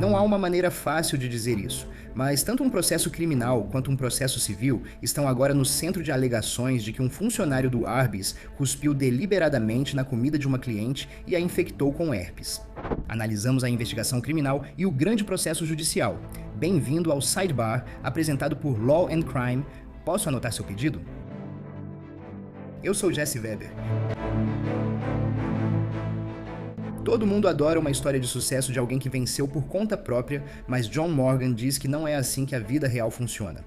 Não há uma maneira fácil de dizer isso, mas tanto um processo criminal quanto um processo civil estão agora no centro de alegações de que um funcionário do Arby's cuspiu deliberadamente na comida de uma cliente e a infectou com herpes. Analisamos a investigação criminal e o grande processo judicial. Bem-vindo ao Sidebar, apresentado por Law and Crime. Posso anotar seu pedido? Eu sou Jesse Weber. Todo mundo adora uma história de sucesso de alguém que venceu por conta própria, mas John Morgan diz que não é assim que a vida real funciona.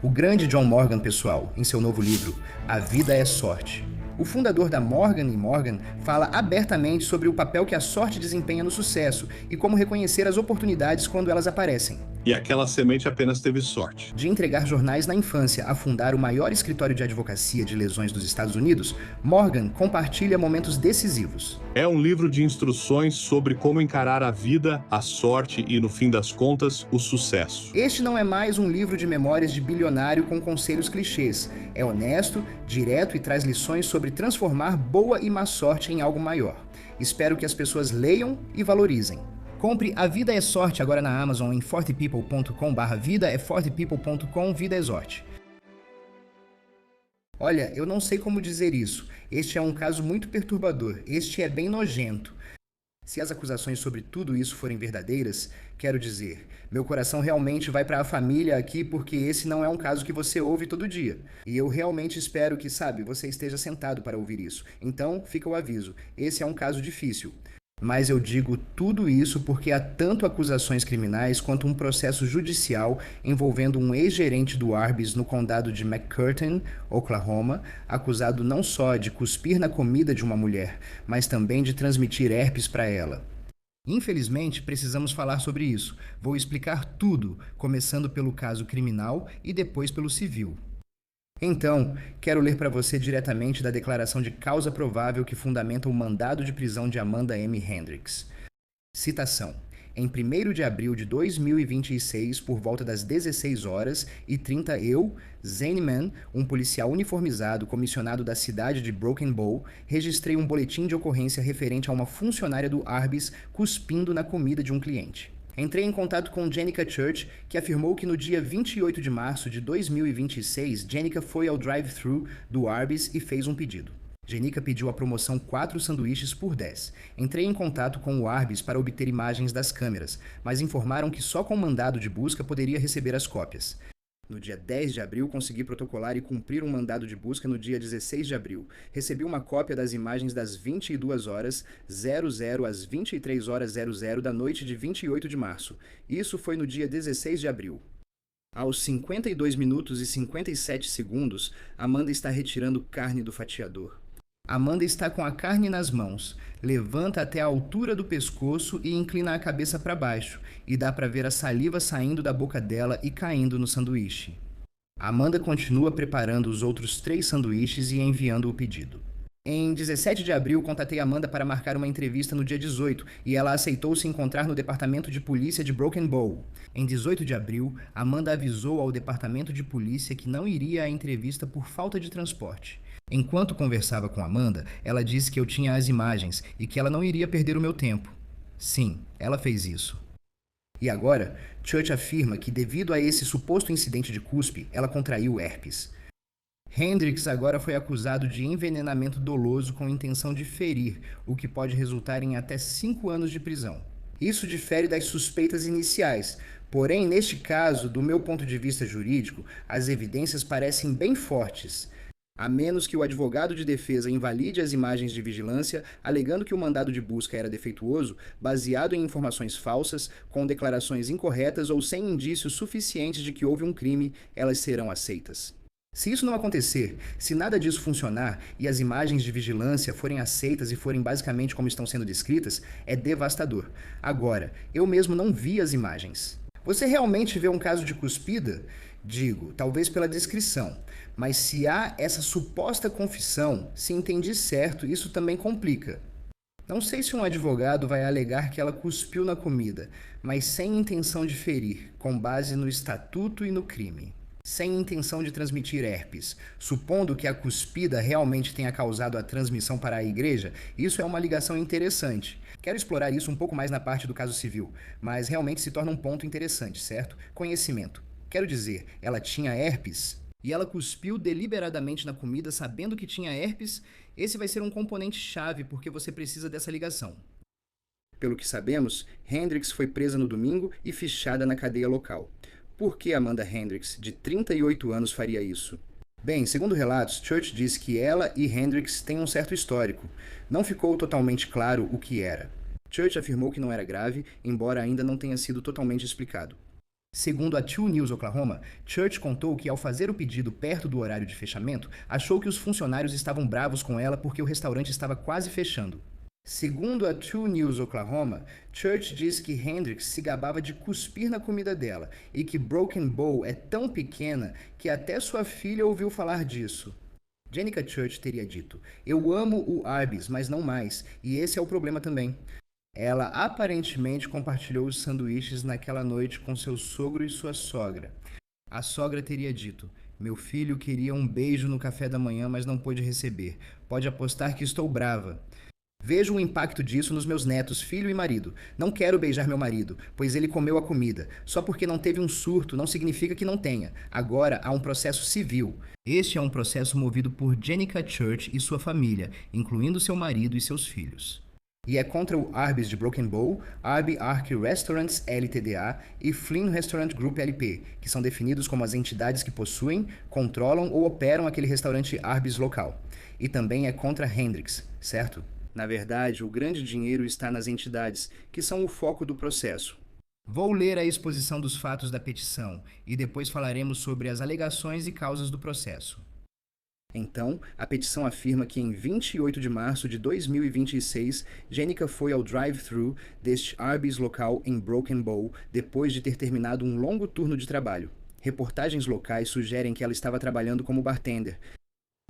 O grande John Morgan, pessoal, em seu novo livro, A Vida é Sorte. O fundador da Morgan & Morgan fala abertamente sobre o papel que a sorte desempenha no sucesso e como reconhecer as oportunidades quando elas aparecem. E aquela semente apenas teve sorte. De entregar jornais na infância a fundar o maior escritório de advocacia de lesões dos Estados Unidos, Morgan compartilha momentos decisivos. É um livro de instruções sobre como encarar a vida, a sorte e, no fim das contas, o sucesso. Este não é mais um livro de memórias de bilionário com conselhos clichês. É honesto, direto e traz lições sobre transformar boa e má sorte em algo maior. Espero que as pessoas leiam e valorizem. Compre A Vida é Sorte agora na Amazon em fortepeople.com/vida-é-fortepeople.com Vida é Sorte. Olha, eu não sei como dizer isso. Este é um caso muito perturbador. Este é bem nojento. Se as acusações sobre tudo isso forem verdadeiras, quero dizer, meu coração realmente vai para a família aqui porque esse não é um caso que você ouve todo dia. E eu realmente espero que, você esteja sentado para ouvir isso. Então, fica o aviso, esse é um caso difícil. Mas eu digo tudo isso porque há tanto acusações criminais quanto um processo judicial envolvendo um ex-gerente do Arby's no condado de McCurtain, Oklahoma, acusado não só de cuspir na comida de uma mulher, mas também de transmitir herpes para ela. Infelizmente, precisamos falar sobre isso. Vou explicar tudo, começando pelo caso criminal e depois pelo civil. Então, quero ler para você diretamente da declaração de causa provável que fundamenta o mandado de prisão de Amanda M. Hendricks. Citação. Em 1º de abril de 2026, por volta das 16h30, eu, Zane Mann, um policial uniformizado comissionado da cidade de Broken Bow, registrei um boletim de ocorrência referente a uma funcionária do Arby's cuspindo na comida de um cliente. Entrei em contato com Jenica Church, que afirmou que no dia 28 de março de 2026, Jenica foi ao drive-thru do Arby's e fez um pedido. Jenica pediu a promoção 4 sanduíches por 10. Entrei em contato com o Arby's para obter imagens das câmeras, mas informaram que só com mandado de busca poderia receber as cópias. No dia 10 de abril, consegui protocolar e cumprir um mandado de busca no dia 16 de abril. Recebi uma cópia das imagens das 22h00 às 23h00 da noite de 28 de março. Isso foi no dia 16 de abril. Aos 52 minutos e 57 segundos, Amanda está retirando carne do fatiador. Amanda está com a carne nas mãos, levanta até a altura do pescoço e inclina a cabeça para baixo, e dá para ver a saliva saindo da boca dela e caindo no sanduíche. Amanda continua preparando os outros 3 sanduíches e enviando o pedido. Em 17 de abril, contatei Amanda para marcar uma entrevista no dia 18 e ela aceitou se encontrar no departamento de polícia de Broken Bow. Em 18 de abril, Amanda avisou ao departamento de polícia que não iria à entrevista por falta de transporte. Enquanto conversava com Amanda, ela disse que eu tinha as imagens e que ela não iria perder o meu tempo. Sim, ela fez isso. E agora, Church afirma que devido a esse suposto incidente de cuspe, ela contraiu herpes. Hendricks agora foi acusado de envenenamento doloso com intenção de ferir, o que pode resultar em até 5 anos de prisão. Isso difere das suspeitas iniciais, porém, neste caso, do meu ponto de vista jurídico, as evidências parecem bem fortes. A menos que o advogado de defesa invalide as imagens de vigilância, alegando que o mandado de busca era defeituoso, baseado em informações falsas, com declarações incorretas ou sem indícios suficientes de que houve um crime, elas serão aceitas. Se isso não acontecer, se nada disso funcionar e as imagens de vigilância forem aceitas e forem basicamente como estão sendo descritas, é devastador. Agora, eu mesmo não vi as imagens. Você realmente vê um caso de cuspida? Digo, talvez pela descrição. Mas se há essa suposta confissão, se entendi certo, isso também complica. Não sei se um advogado vai alegar que ela cuspiu na comida, mas sem intenção de ferir, com base no estatuto e no crime. sem intenção de transmitir herpes. Supondo que a cuspida realmente tenha causado a transmissão para a igreja, isso é uma ligação interessante. Quero explorar isso um pouco mais na parte do caso civil, mas realmente se torna um ponto interessante, certo? Conhecimento. Quero dizer, ela tinha herpes e ela cuspiu deliberadamente na comida sabendo que tinha herpes. Esse vai ser um componente chave porque você precisa dessa ligação. Pelo que sabemos, Hendricks foi presa no domingo e fichada na cadeia local. Por que Amanda Hendricks, de 38 anos, faria isso? Bem, segundo relatos, Church diz que ela e Hendricks têm um certo histórico. Não ficou totalmente claro o que era. Church afirmou que não era grave, embora ainda não tenha sido totalmente explicado. Segundo a 2 News Oklahoma, Church contou que ao fazer o pedido perto do horário de fechamento, achou que os funcionários estavam bravos com ela porque o restaurante estava quase fechando. Segundo a 2 News Oklahoma, Church diz que Hendricks se gabava de cuspir na comida dela e que Broken Bow é tão pequena que até sua filha ouviu falar disso. Jenica Church teria dito: "Eu amo o Arby's, mas não mais, e esse é o problema também." Ela aparentemente compartilhou os sanduíches naquela noite com seu sogro e sua sogra. A sogra teria dito: "Meu filho queria um beijo no café da manhã, mas não pôde receber. Pode apostar que estou brava. Vejo o impacto disso nos meus netos, filho e marido. Não quero beijar meu marido, pois ele comeu a comida. Só porque não teve um surto não significa que não tenha. Agora há um processo civil." Este é um processo movido por Jenica Church e sua família, incluindo seu marido e seus filhos. E é contra o Arby's de Broken Bow, Arby Ark Restaurants Ltda e Flynn Restaurant Group LP, que são definidos como as entidades que possuem, controlam ou operam aquele restaurante Arby's local. E também é contra Hendricks, certo? Na verdade, o grande dinheiro está nas entidades, que são o foco do processo. Vou ler a exposição dos fatos da petição e depois falaremos sobre as alegações e causas do processo. Então, a petição afirma que em 28 de março de 2026, Jenica foi ao drive-thru deste Arby's local em Broken Bow depois de ter terminado um longo turno de trabalho. Reportagens locais sugerem que ela estava trabalhando como bartender.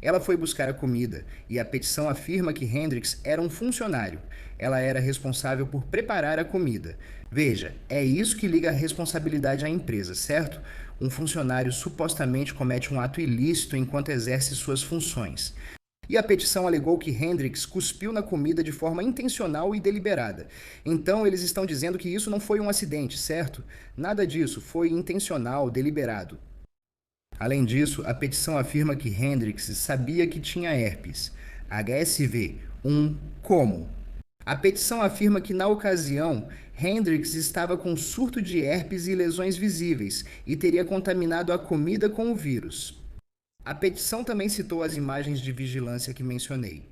Ela foi buscar a comida, e a petição afirma que Hendricks era um funcionário. Ela era responsável por preparar a comida. Veja, é isso que liga a responsabilidade à empresa, certo? Um funcionário supostamente comete um ato ilícito enquanto exerce suas funções. E a petição alegou que Hendricks cuspiu na comida de forma intencional e deliberada. Então eles estão dizendo que isso não foi um acidente, certo? Nada disso, foi intencional, deliberado. Além disso, a petição afirma que Hendricks sabia que tinha herpes. HSV. Como? A petição afirma que, na ocasião, Hendricks estava com surto de herpes e lesões visíveis e teria contaminado a comida com o vírus. A petição também citou as imagens de vigilância que mencionei.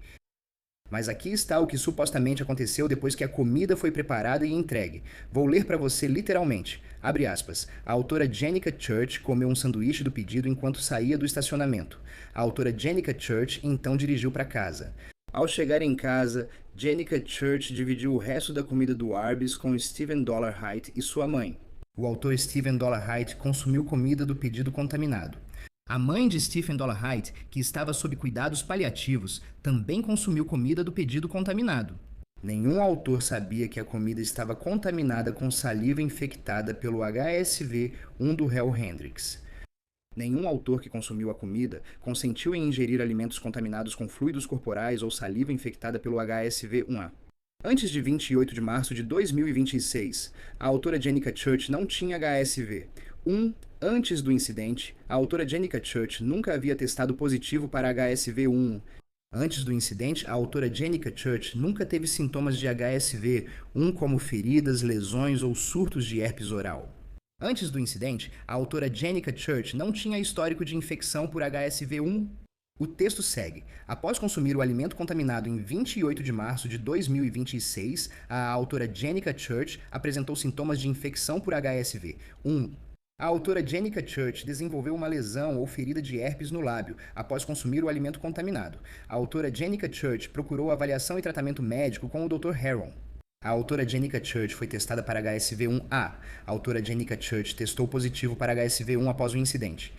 Mas aqui está o que supostamente aconteceu depois que a comida foi preparada e entregue. Vou ler para você literalmente. Abre aspas. A autora Jenica Church comeu um sanduíche do pedido enquanto saía do estacionamento. A autora Jenica Church então dirigiu para casa. Ao chegar em casa, Jenica Church dividiu o resto da comida do Arby's com Stephen Dollarhide e sua mãe. O autor Stephen Dollarhide consumiu comida do pedido contaminado. A mãe de Stephen Dollarhide, que estava sob cuidados paliativos, também consumiu comida do pedido contaminado. Nenhum autor sabia que a comida estava contaminada com saliva infectada pelo HSV-1 do réu Hendricks. Nenhum autor que consumiu a comida consentiu em ingerir alimentos contaminados com fluidos corporais ou saliva infectada pelo HSV-1A. Antes de 28 de março de 2026, a autora Jenica Church não tinha HSV. Antes do incidente, a autora Jenica Church nunca havia testado positivo para HSV-1. Antes do incidente, a autora Jenica Church nunca teve sintomas de HSV-1 como feridas, lesões ou surtos de herpes oral. Antes do incidente, a autora Jenica Church não tinha histórico de infecção por HSV-1. O texto segue. Após consumir o alimento contaminado em 28 de março de 2026, a autora Jenica Church apresentou sintomas de infecção por HSV. A autora Jenica Church desenvolveu uma lesão ou ferida de herpes no lábio após consumir o alimento contaminado. A autora Jenica Church procurou avaliação e tratamento médico com o Dr. Heron. A autora Jenica Church foi testada para HSV-1A. A autora Jenica Church testou positivo para HSV-1 após o incidente.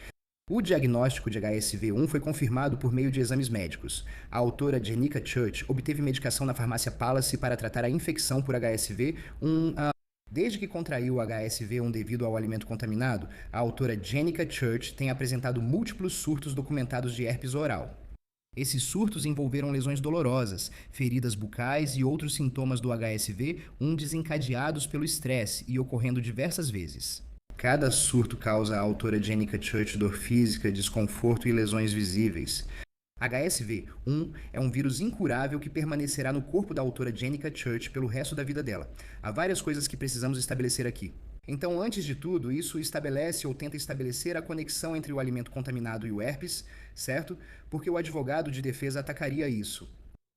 O diagnóstico de HSV-1 foi confirmado por meio de exames médicos. A autora Jenica Church obteve medicação na farmácia Palace para tratar a infecção por HSV-1A. Desde que contraiu o HSV-1 devido ao alimento contaminado, a autora Jenica Church tem apresentado múltiplos surtos documentados de herpes oral. Esses surtos envolveram lesões dolorosas, feridas bucais e outros sintomas do HSV-1 desencadeados pelo estresse e ocorrendo diversas vezes. Cada surto causa à autora Jenica Church dor física, desconforto e lesões visíveis. HSV-1 é um vírus incurável que permanecerá no corpo da autora Jenica Church pelo resto da vida dela. Há várias coisas que precisamos estabelecer aqui. Então, antes de tudo, isso estabelece ou tenta estabelecer a conexão entre o alimento contaminado e o herpes, certo? Porque o advogado de defesa atacaria isso.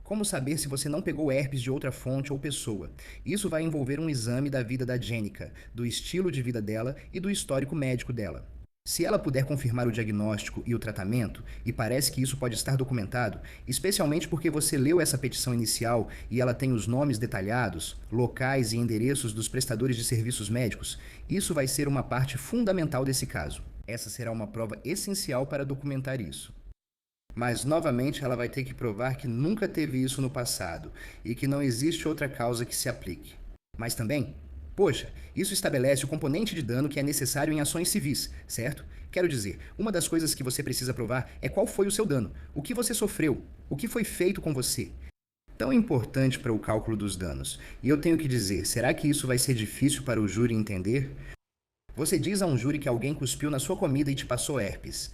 Como saber se você não pegou herpes de outra fonte ou pessoa? Isso vai envolver um exame da vida da Jenica, do estilo de vida dela e do histórico médico dela. Se ela puder confirmar o diagnóstico e o tratamento, e parece que isso pode estar documentado, especialmente porque você leu essa petição inicial e ela tem os nomes detalhados, locais e endereços dos prestadores de serviços médicos, isso vai ser uma parte fundamental desse caso. Essa será uma prova essencial para documentar isso. Mas, novamente, ela vai ter que provar que nunca teve isso no passado e que não existe outra causa que se aplique. Mas também, poxa, isso estabelece o componente de dano que é necessário em ações civis, certo? Quero dizer, uma das coisas que você precisa provar é qual foi o seu dano, o que você sofreu, o que foi feito com você. Tão importante para o cálculo dos danos. E eu tenho que dizer, será que isso vai ser difícil para o júri entender? Você diz a um júri que alguém cuspiu na sua comida e te passou herpes.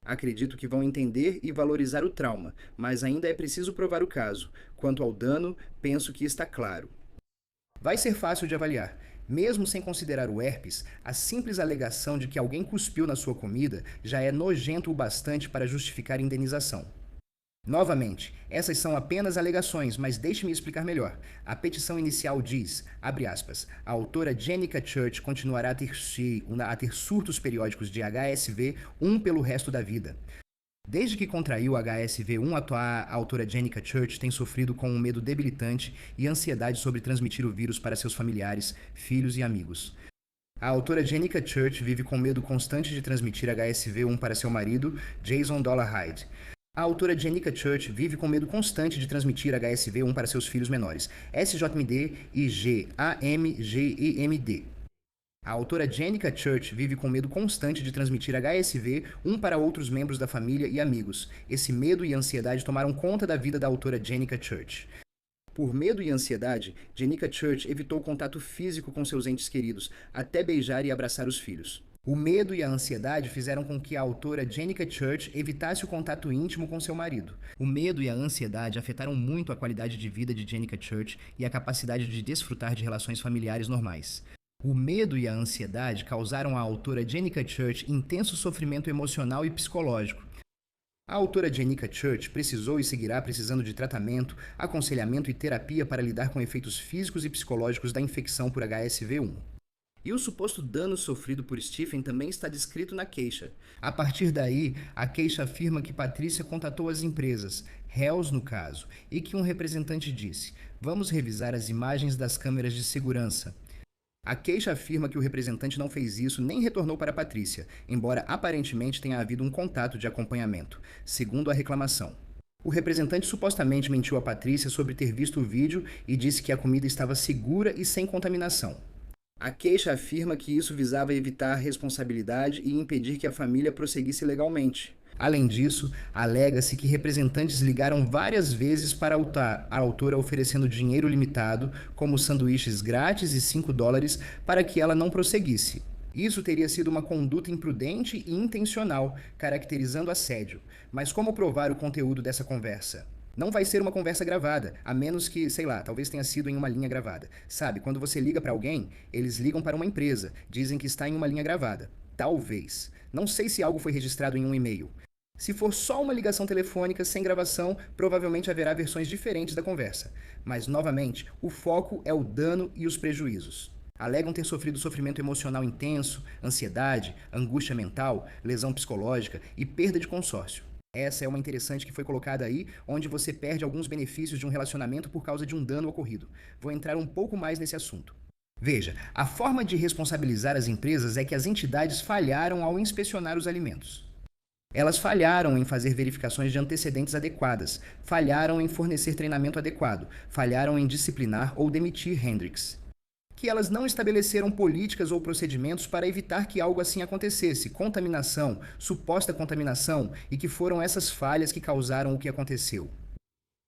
Acredito que vão entender e valorizar o trauma, mas ainda é preciso provar o caso. Quanto ao dano, penso que está claro. Vai ser fácil de avaliar. Mesmo sem considerar o herpes, a simples alegação de que alguém cuspiu na sua comida já é nojento o bastante para justificar indenização. Novamente, essas são apenas alegações, mas deixe-me explicar melhor. A petição inicial diz, abre aspas, a autora Jenica Church continuará a ter surtos periódicos de HSV-1 pelo resto da vida. Desde que contraiu o HSV-1, a autora Jenica Church tem sofrido com um medo debilitante e ansiedade sobre transmitir o vírus para seus familiares, filhos e amigos. A autora Jenica Church vive com medo constante de transmitir HSV-1 para seu marido, Jason Dolarhyde. A autora Jenica Church vive com medo constante de transmitir HSV-1 para seus filhos menores, SJMD e GAMGEMD. A autora Jenica Church vive com medo constante de transmitir HSV-1 para outros membros da família e amigos. Esse medo e ansiedade tomaram conta da vida da autora Jenica Church. Por medo e ansiedade, Jenica Church evitou contato físico com seus entes queridos, até beijar e abraçar os filhos. O medo e a ansiedade fizeram com que a autora Jenica Church evitasse o contato íntimo com seu marido. O medo e a ansiedade afetaram muito a qualidade de vida de Jenica Church e a capacidade de desfrutar de relações familiares normais. O medo e a ansiedade causaram à autora Jenica Church intenso sofrimento emocional e psicológico. A autora Jenica Church precisou e seguirá precisando de tratamento, aconselhamento e terapia para lidar com efeitos físicos e psicológicos da infecção por HSV-1. E o suposto dano sofrido por Stephen também está descrito na queixa. A partir daí, a queixa afirma que Patrícia contatou as empresas, réus no caso, e que um representante disse: "Vamos revisar as imagens das câmeras de segurança." A queixa afirma que o representante não fez isso nem retornou para Patrícia, embora aparentemente tenha havido um contato de acompanhamento, segundo a reclamação. O representante supostamente mentiu a Patrícia sobre ter visto o vídeo e disse que a comida estava segura e sem contaminação. A queixa afirma que isso visava evitar a responsabilidade e impedir que a família prosseguisse legalmente. Além disso, alega-se que representantes ligaram várias vezes para a autora oferecendo dinheiro limitado, como sanduíches grátis e $5, para que ela não prosseguisse. Isso teria sido uma conduta imprudente e intencional, caracterizando assédio. Mas como provar o conteúdo dessa conversa? Não vai ser uma conversa gravada, a menos que, sei lá, talvez tenha sido em uma linha gravada. Sabe, quando você liga para alguém, eles ligam para uma empresa, dizem que está em uma linha gravada. Talvez. Não sei se algo foi registrado em um e-mail. Se for só uma ligação telefônica sem gravação, provavelmente haverá versões diferentes da conversa. Mas, novamente, o foco é o dano e os prejuízos. Alegam ter sofrido sofrimento emocional intenso, ansiedade, angústia mental, lesão psicológica e perda de consórcio. Essa é uma interessante que foi colocada aí, onde você perde alguns benefícios de um relacionamento por causa de um dano ocorrido. Vou entrar um pouco mais nesse assunto. Veja, a forma de responsabilizar as empresas é que as entidades falharam ao inspecionar os alimentos. Elas falharam em fazer verificações de antecedentes adequadas, falharam em fornecer treinamento adequado, falharam em disciplinar ou demitir Hendricks. que elas não estabeleceram políticas ou procedimentos para evitar que algo assim acontecesse, contaminação, suposta contaminação, e que foram essas falhas que causaram o que aconteceu.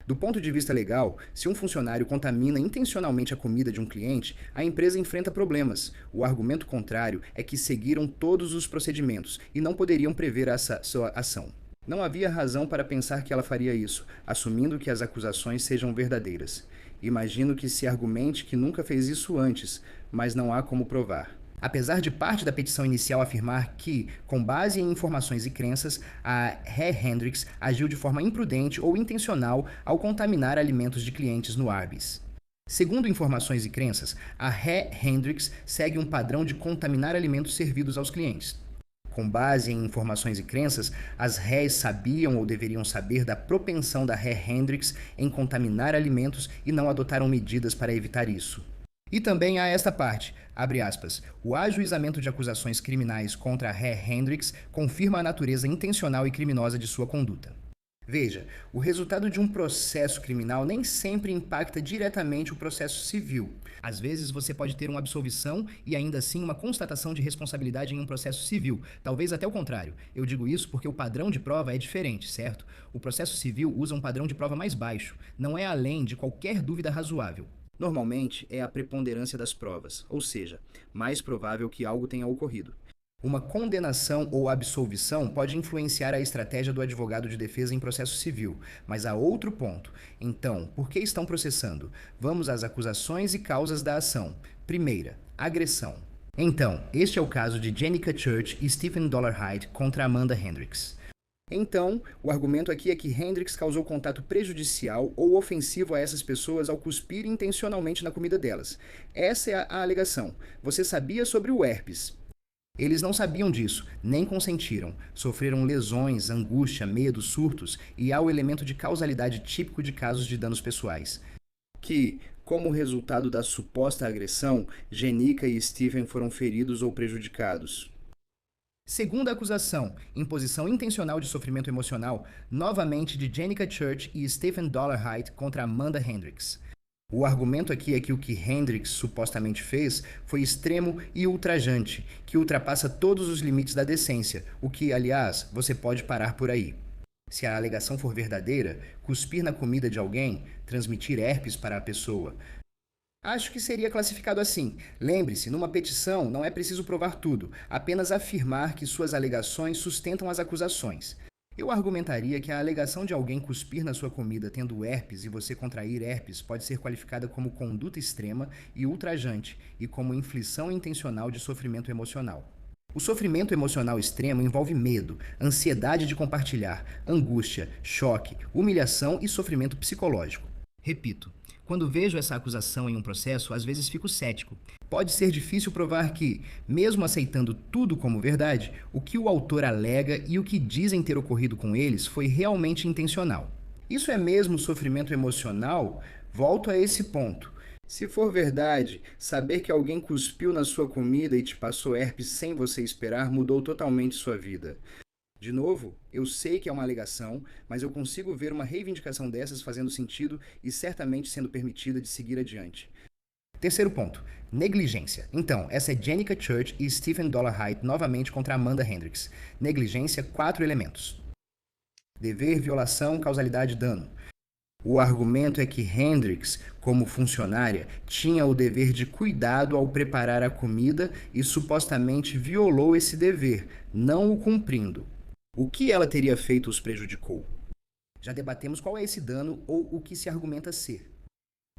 Do ponto de vista legal, se um funcionário contamina intencionalmente a comida de um cliente, a empresa enfrenta problemas. O argumento contrário é que seguiram todos os procedimentos e não poderiam prever essa sua ação. Não havia razão para pensar que ela faria isso, assumindo que as acusações sejam verdadeiras. Imagino que se argumente que nunca fez isso antes, mas não há como provar. Apesar de parte da petição inicial afirmar que, com base em informações e crenças, a Rhea Hendrix agiu de forma imprudente ou intencional ao contaminar alimentos de clientes no Arby's. Segundo informações e crenças, a Rhea Hendrix segue um padrão de contaminar alimentos servidos aos clientes. Com base em informações e crenças, as réis sabiam ou deveriam saber da propensão da Rhea Hendrix em contaminar alimentos e não adotaram medidas para evitar isso. E também há esta parte, abre aspas, o ajuizamento de acusações criminais contra a Rhea Hendrix confirma a natureza intencional e criminosa de sua conduta. Veja, o resultado de um processo criminal nem sempre impacta diretamente o processo civil. Às vezes você pode ter uma absolvição e ainda assim uma constatação de responsabilidade em um processo civil, talvez até o contrário. Eu digo isso porque o padrão de prova é diferente, certo? O processo civil usa um padrão de prova mais baixo, não é além de qualquer dúvida razoável. Normalmente é a preponderância das provas, ou seja, mais provável que algo tenha ocorrido. Uma condenação ou absolvição pode influenciar a estratégia do advogado de defesa em processo civil, mas há outro ponto. Então, por que estão processando? Vamos às acusações e causas da ação. Primeira, agressão. Então, este é o caso de Jenica Church e Stephen Dollarhide contra Amanda Hendrix. Então, o argumento aqui é que Hendrix causou contato prejudicial ou ofensivo a essas pessoas ao cuspir intencionalmente na comida delas. Essa é a alegação. Você sabia sobre o herpes? Eles não sabiam disso, nem consentiram. Sofreram lesões, angústia, medo, surtos, e há o elemento de causalidade típico de casos de danos pessoais. Que, como resultado da suposta agressão, Jenica e Stephen foram feridos ou prejudicados. Segunda acusação, imposição intencional de sofrimento emocional, novamente de Jenica Church e Stephen Dollarhide contra Amanda Hendrix. O argumento aqui é que o que Hendrix supostamente fez foi extremo e ultrajante, que ultrapassa todos os limites da decência, o que, aliás, você pode parar por aí. Se a alegação for verdadeira, cuspir na comida de alguém, transmitir herpes para a pessoa. Acho que seria classificado assim. Lembre-se, numa petição não é preciso provar tudo, apenas afirmar que suas alegações sustentam as acusações. Eu argumentaria que a alegação de alguém cuspir na sua comida tendo herpes e você contrair herpes pode ser qualificada como conduta extrema e ultrajante e como inflição intencional de sofrimento emocional. O sofrimento emocional extremo envolve medo, ansiedade de compartilhar, angústia, choque, humilhação e sofrimento psicológico. Repito, quando vejo essa acusação em um processo, às vezes fico cético. Pode ser difícil provar que, mesmo aceitando tudo como verdade, o que o autor alega e o que dizem ter ocorrido com eles foi realmente intencional. Isso é mesmo sofrimento emocional? Volto a esse ponto. Se for verdade, saber que alguém cuspiu na sua comida e te passou herpes sem você esperar mudou totalmente sua vida. De novo, eu sei que é uma alegação, mas eu consigo ver uma reivindicação dessas fazendo sentido e certamente sendo permitida de seguir adiante. Terceiro ponto, negligência. Então, essa é Jenica Church e Stephen Dollarhide novamente contra Amanda Hendrix. Negligência, 4 elementos. Dever, violação, causalidade e dano. O argumento é que Hendrix, como funcionária, tinha o dever de cuidado ao preparar a comida e supostamente violou esse dever, não o cumprindo. O que ela teria feito os prejudicou? Já debatemos qual é esse dano ou o que se argumenta ser.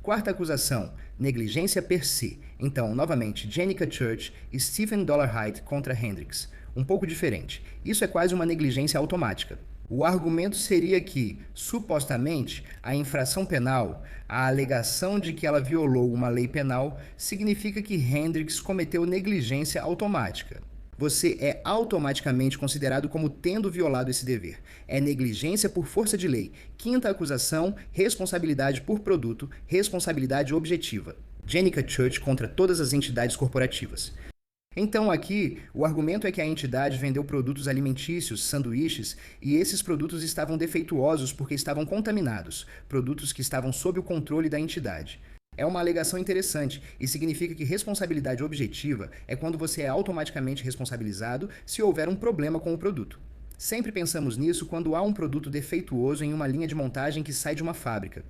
Quarta acusação, negligência per se. Então, novamente, Jenica Church e Stephen Dollarhide contra Hendrix. Um pouco diferente. Isso é quase uma negligência automática. O argumento seria que, supostamente, a infração penal, a alegação de que ela violou uma lei penal, significa que Hendrix cometeu negligência automática. Você é automaticamente considerado como tendo violado esse dever. É negligência por força de lei. Quinta acusação, responsabilidade por produto, responsabilidade objetiva. Jenica Church contra todas as entidades corporativas. Então aqui, o argumento é que a entidade vendeu produtos alimentícios, sanduíches, e esses produtos estavam defeituosos porque estavam contaminados, produtos que estavam sob o controle da entidade. É uma alegação interessante e significa que responsabilidade objetiva é quando você é automaticamente responsabilizado se houver um problema com o produto. Sempre pensamos nisso quando há um produto defeituoso em uma linha de montagem que sai de uma fábrica.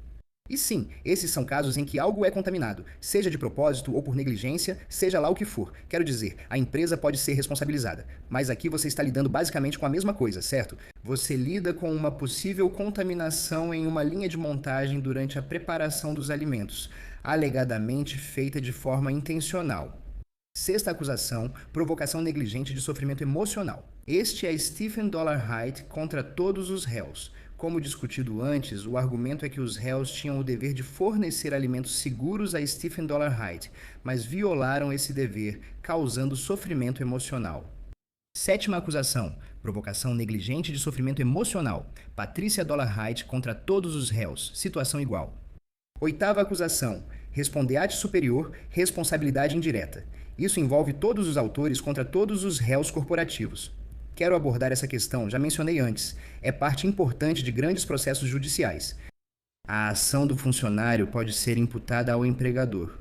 E sim, esses são casos em que algo é contaminado, seja de propósito ou por negligência, seja lá o que for. Quero dizer, a empresa pode ser responsabilizada. Mas aqui você está lidando basicamente com a mesma coisa, certo? Você lida com uma possível contaminação em uma linha de montagem durante a preparação dos alimentos, alegadamente feita de forma intencional. Sexta acusação, provocação negligente de sofrimento emocional. Este é Stephen Dollarhide contra todos os réus. Como discutido antes, o argumento é que os réus tinham o dever de fornecer alimentos seguros a Stephen Dollarhide, mas violaram esse dever, causando sofrimento emocional. Sétima acusação, provocação negligente de sofrimento emocional. Patrícia Dollarhide contra todos os réus, situação igual. Oitava acusação, respondeate superior, responsabilidade indireta. Isso envolve todos os autores contra todos os réus corporativos. Quero abordar essa questão, já mencionei antes. É parte importante de grandes processos judiciais. A ação do funcionário pode ser imputada ao empregador.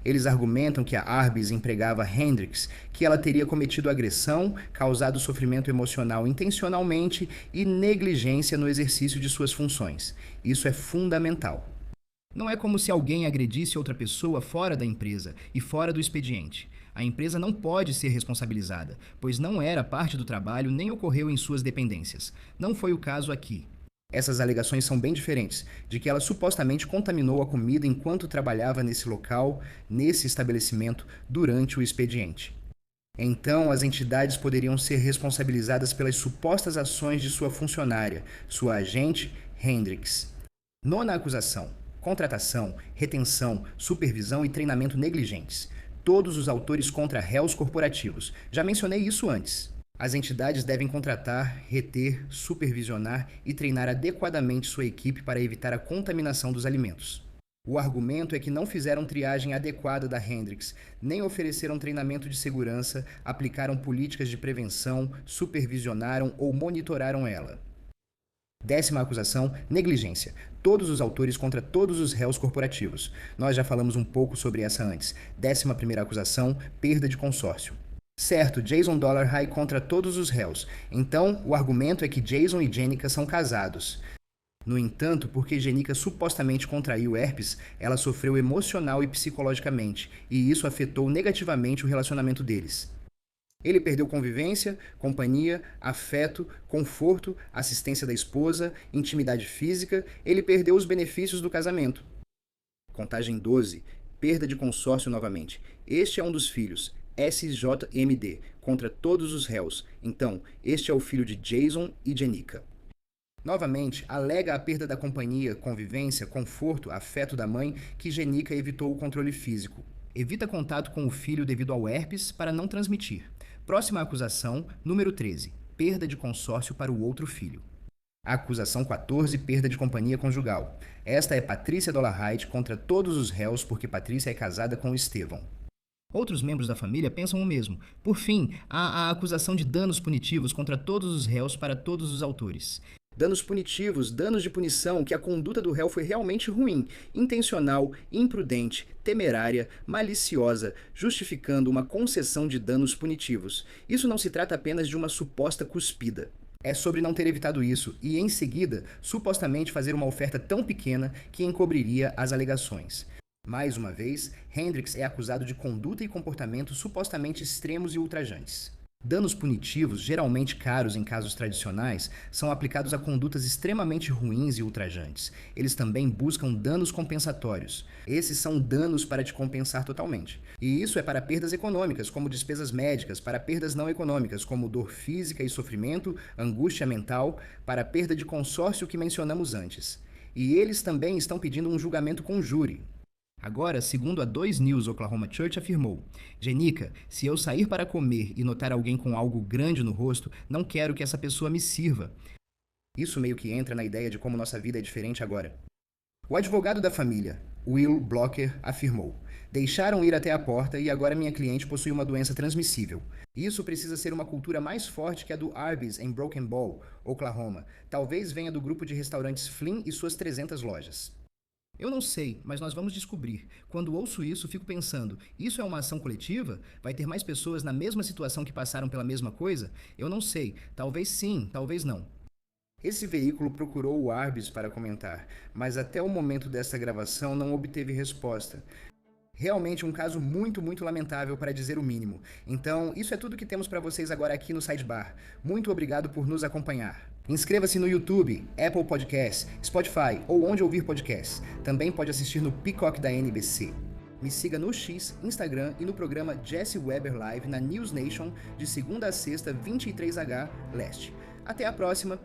Eles argumentam que a Arby's empregava Hendricks, que ela teria cometido agressão, causado sofrimento emocional intencionalmente e negligência no exercício de suas funções. Isso é fundamental. Não é como se alguém agredisse outra pessoa fora da empresa e fora do expediente. A empresa não pode ser responsabilizada, pois não era parte do trabalho nem ocorreu em suas dependências. Não foi o caso aqui. Essas alegações são bem diferentes, de que ela supostamente contaminou a comida enquanto trabalhava nesse local, nesse estabelecimento, durante o expediente. Então, as entidades poderiam ser responsabilizadas pelas supostas ações de sua funcionária, sua agente, Hendricks. Nona acusação. Contratação, retenção, supervisão e treinamento negligentes. Todos os autores contra réus corporativos. Já mencionei isso antes. As entidades devem contratar, reter, supervisionar e treinar adequadamente sua equipe para evitar a contaminação dos alimentos. O argumento é que não fizeram triagem adequada da Hendricks, nem ofereceram treinamento de segurança, aplicaram políticas de prevenção, supervisionaram ou monitoraram ela. Décima acusação, negligência. Todos os autores contra todos os réus corporativos. Nós já falamos um pouco sobre essa antes. 11ª acusação, perda de consórcio. Certo, Jason Dollarhide contra todos os réus. Então, o argumento é que Jason e Jenica são casados. No entanto, porque Jenica supostamente contraiu herpes, ela sofreu emocional e psicologicamente, e isso afetou negativamente o relacionamento deles. Ele perdeu convivência, companhia, afeto, conforto, assistência da esposa, intimidade física, ele perdeu os benefícios do casamento. Contagem 12. Perda de consórcio novamente. Este é um dos filhos, SJMD, contra todos os réus. Então, este é o filho de Jason e Jenica. Novamente, alega a perda da companhia, convivência, conforto, afeto da mãe, que Jenica evitou o controle físico. Evita contato com o filho devido ao herpes para não transmitir. Próxima acusação, número 13. Perda de consórcio para o outro filho. Acusação 14, perda de companhia conjugal. Esta é Patrícia Dollarhide contra todos os réus porque Patrícia é casada com Estevão. Outros membros da família pensam o mesmo. Por fim, há a acusação de danos punitivos contra todos os réus para todos os autores. Danos punitivos, danos de punição, que a conduta do réu foi realmente ruim, intencional, imprudente, temerária, maliciosa, justificando uma concessão de danos punitivos. Isso não se trata apenas de uma suposta cuspida. É sobre não ter evitado isso e, em seguida, supostamente fazer uma oferta tão pequena que encobriria as alegações. Mais uma vez, Hendricks é acusado de conduta e comportamento supostamente extremos e ultrajantes. Danos punitivos, geralmente caros em casos tradicionais, são aplicados a condutas extremamente ruins e ultrajantes. Eles também buscam danos compensatórios. Esses são danos para te compensar totalmente. E isso é para perdas econômicas, como despesas médicas, para perdas não econômicas, como dor física e sofrimento, angústia mental, para perda de consórcio que mencionamos antes. E eles também estão pedindo um julgamento com júri. Agora, segundo a 2 News Oklahoma Church afirmou, Jenica, se eu sair para comer e notar alguém com algo grande no rosto, não quero que essa pessoa me sirva. Isso meio que entra na ideia de como nossa vida é diferente agora. O advogado da família, Will Blocker, afirmou, deixaram ir até a porta e agora minha cliente possui uma doença transmissível. Isso precisa ser uma cultura mais forte que a do Arby's em Broken Bow, Oklahoma. Talvez venha do grupo de restaurantes Flynn e suas 300 lojas. Eu não sei, mas nós vamos descobrir. Quando ouço isso, fico pensando, isso é uma ação coletiva? Vai ter mais pessoas na mesma situação que passaram pela mesma coisa? Eu não sei. Talvez sim, talvez não. Esse veículo procurou o Arbis para comentar, mas até o momento desta gravação não obteve resposta. Realmente um caso muito lamentável, para dizer o mínimo. Então, isso é tudo que temos para vocês agora aqui no Sidebar. Muito obrigado por nos acompanhar. Inscreva-se no YouTube, Apple Podcasts, Spotify ou onde ouvir podcasts. Também pode assistir no Peacock da NBC. Me siga no X, Instagram e no programa Jesse Weber Live na News Nation de segunda a sexta, 23h Leste. Até a próxima